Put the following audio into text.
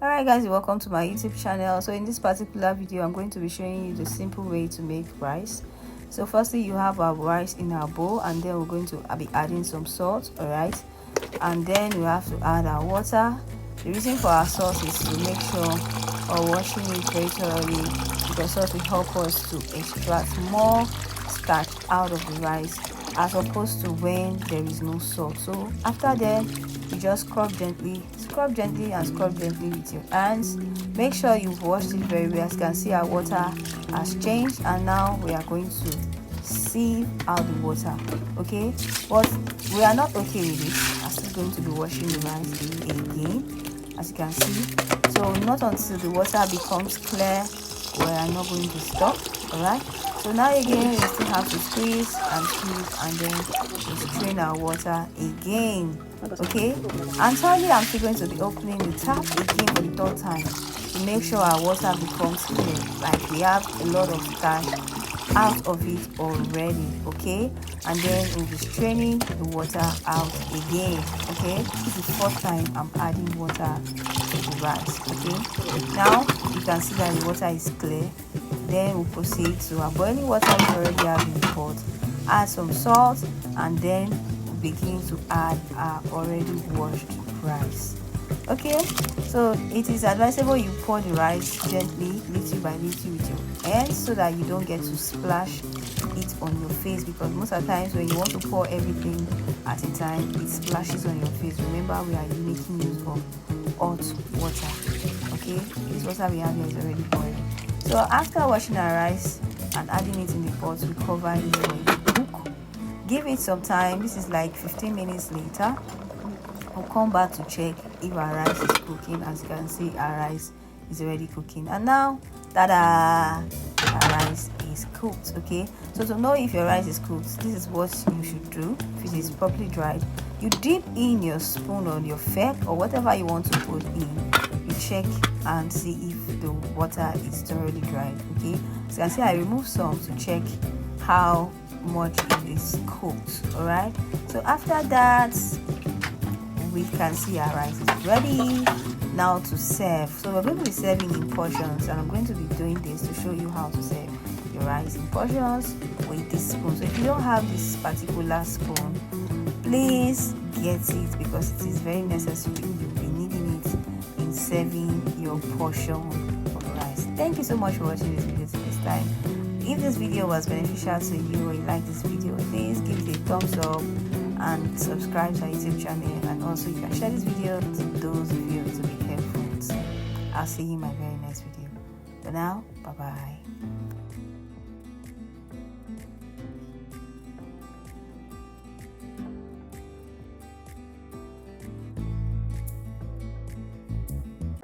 Alright guys, welcome to my YouTube channel. So in this particular video, I'm going to be showing you the simple way to make rice. So firstly, you have our rice in our bowl, and then we're going to be adding some salt. Alright, and then we have to add our water. The reason for our salt is to make sure we're washing it very thoroughly, because salt will help us to extract more starch out of the rice as opposed to when there is no salt. So after that, you just scrub gently and scrub gently with your hands. Make sure you've washed it very well. As you can see, our water has changed, and now we are going to sieve out the water. Okay, but we are not okay with this. I'm still going to be washing the rice again, as you can see. So not until the water becomes clear, we are not going to stop. All right, so now again we still have to squeeze and then we strain our water again. Okay, and thirdly, I'm still going to be opening the tap again for the third time to make sure our water becomes clear, like we have a lot of starch out of it already. Okay, and then we'll be straining the water out again. Okay, this is the fourth time I'm adding water to the rice. Okay, now you can see that the water is clear. Then we'll proceed to our boiling water we already have in the pot. Add some salt, and then we'll begin to add our already washed rice. Okay, so it is advisable you pour the rice gently, little by little with your hands, so that you don't get to splash it on your face, because most of the times when you want to pour everything at a time, it splashes on your face. Remember, we are making use of hot water. Okay, this water we have here is already boiling. So after washing our rice and adding it in the pot, we cover it for it to cook. Give it some time. This is like 15 minutes later. We'll come back to check if our rice is cooking. As you can see, our rice is already cooking. And now, ta-da! Our rice is cooked. Okay, so to know if your rice is cooked, this is what you should do. If it is properly dried, you dip in your spoon or your fork or whatever you want to put in. You check and see if the water is thoroughly dried. Okay, so you can see I removed some to check how much it is cooked. All right, so after that, we can see our rice is ready now to serve. So we're going to be serving in portions, and I'm going to be doing this to show you how to serve your rice in portions with this spoon. So if you don't have this particular spoon, please get it, because it is very necessary. You'll be needing it in serving your portion of rice. Thank you so much for watching this video till this time. If this video was beneficial to you, or you like this video, please give it a thumbs up and subscribe to our YouTube channel, and also you can share this video to those of you to be helpful. I'll see you in my very next video. For now, bye bye.